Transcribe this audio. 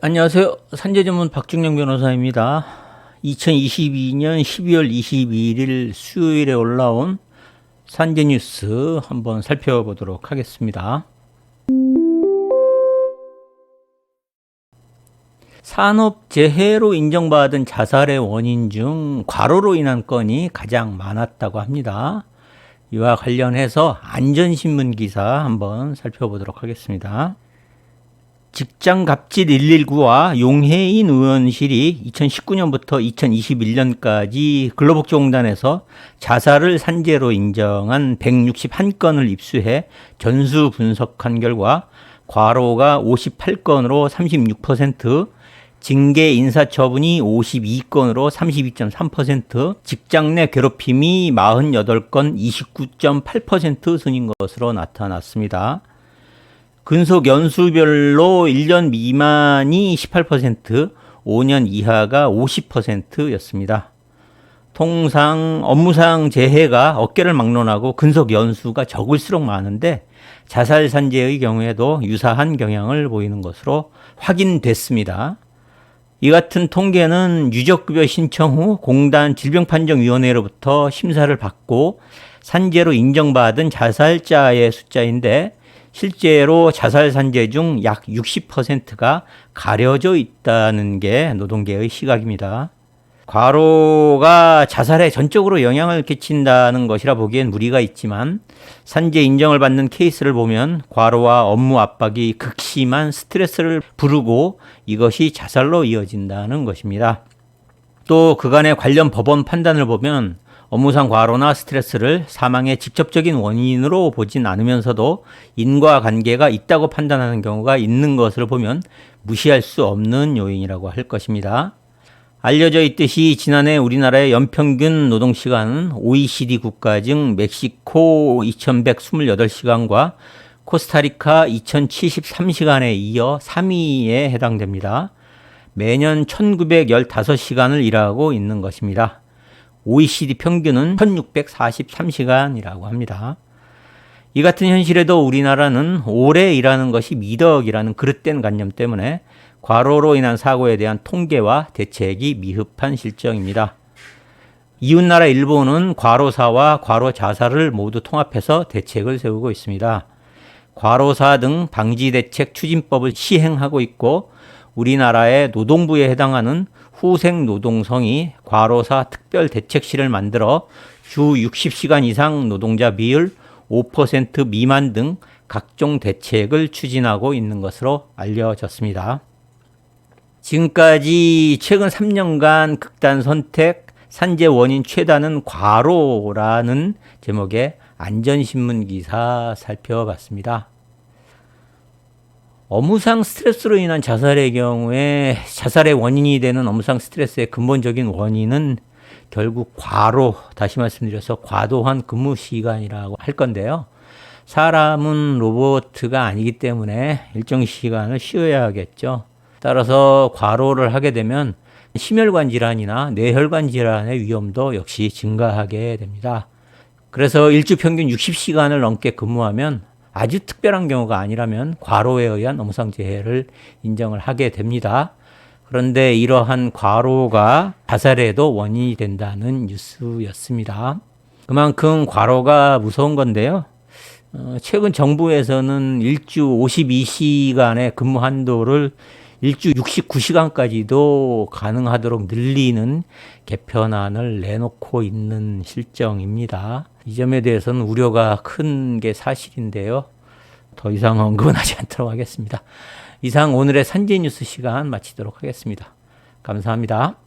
안녕하세요. 산재전문 박중영 변호사입니다. 2022년 12월 22일 수요일에 올라온 산재뉴스 한번 살펴보도록 하겠습니다. 산업재해로 인정받은 자살의 원인 중 과로로 인한 건이 가장 많았다고 합니다. 이와 관련해서 안전신문 기사 한번 살펴보도록 하겠습니다. 직장갑질 119와 용해인 의원실이 2019년부터 2021년까지 근로복지공단에서 자살을 산재로 인정한 161건을 입수해 전수 분석한 결과 과로가 58건으로 36%, 징계 인사처분이 52건으로 32.3%, 직장 내 괴롭힘이 48건 29.8% 순인 것으로 나타났습니다. 근속 연수별로 1년 미만이 18%, 5년 이하가 50%였습니다. 통상 업무상 재해가 어깨를 막론하고 근속 연수가 적을수록 많은데 자살 산재의 경우에도 유사한 경향을 보이는 것으로 확인됐습니다. 이 같은 통계는 유족급여 신청 후 공단 질병판정위원회로부터 심사를 받고 산재로 인정받은 자살자의 숫자인데 실제로 자살 산재 중 약 60%가 가려져 있다는 게 노동계의 시각입니다. 과로가 자살에 전적으로 영향을 끼친다는 것이라 보기엔 무리가 있지만 산재 인정을 받는 케이스를 보면 과로와 업무 압박이 극심한 스트레스를 부르고 이것이 자살로 이어진다는 것입니다. 또 그간의 관련 법원 판단을 보면 업무상 과로나 스트레스를 사망의 직접적인 원인으로 보진 않으면서도 인과관계가 있다고 판단하는 경우가 있는 것을 보면 무시할 수 없는 요인이라고 할 것입니다. 알려져 있듯이 지난해 우리나라의 연평균 노동시간은 OECD 국가 중 멕시코 2128시간과 코스타리카 2073시간에 이어 3위에 해당됩니다. 매년 1915시간을 일하고 있는 것입니다. OECD 평균은 1643시간이라고 합니다. 이 같은 현실에도 우리나라는 오래 일하는 것이 미덕이라는 그릇된 관념 때문에 과로로 인한 사고에 대한 통계와 대책이 미흡한 실정입니다. 이웃나라 일본은 과로사와 과로 자살을 모두 통합해서 대책을 세우고 있습니다. 과로사 등 방지대책 추진법을 시행하고 있고 우리나라의 노동부에 해당하는 후생노동성이 과로사 특별대책실을 만들어 주 60시간 이상 노동자 비율 5% 미만 등 각종 대책을 추진하고 있는 것으로 알려졌습니다. 지금까지 최근 3년간 극단 선택, 산재 원인 최다는 과로라는 제목의 안전신문 기사 살펴봤습니다. 업무상 스트레스로 인한 자살의 경우에 자살의 원인이 되는 업무상 스트레스의 근본적인 원인은 결국 과로, 다시 말씀드려서 과도한 근무 시간이라고 할 건데요. 사람은 로봇가 아니기 때문에 일정 시간을 쉬어야 하겠죠. 따라서 과로를 하게 되면 심혈관 질환이나 뇌혈관 질환의 위험도 역시 증가하게 됩니다. 그래서 일주 평균 60시간을 넘게 근무하면 아주 특별한 경우가 아니라면 과로에 의한 업무상 재해를 인정을 하게 됩니다. 그런데 이러한 과로가 자살에도 원인이 된다는 뉴스였습니다. 그만큼 과로가 무서운 건데요. 최근 정부에서는 일주 52시간의 근무 한도를 일주 69시간까지도 가능하도록 늘리는 개편안을 내놓고 있는 실정입니다. 이 점에 대해서는 우려가 큰 게 사실인데요. 더 이상 언급은 하지 않도록 하겠습니다. 이상 오늘의 산재 뉴스 시간 마치도록 하겠습니다. 감사합니다.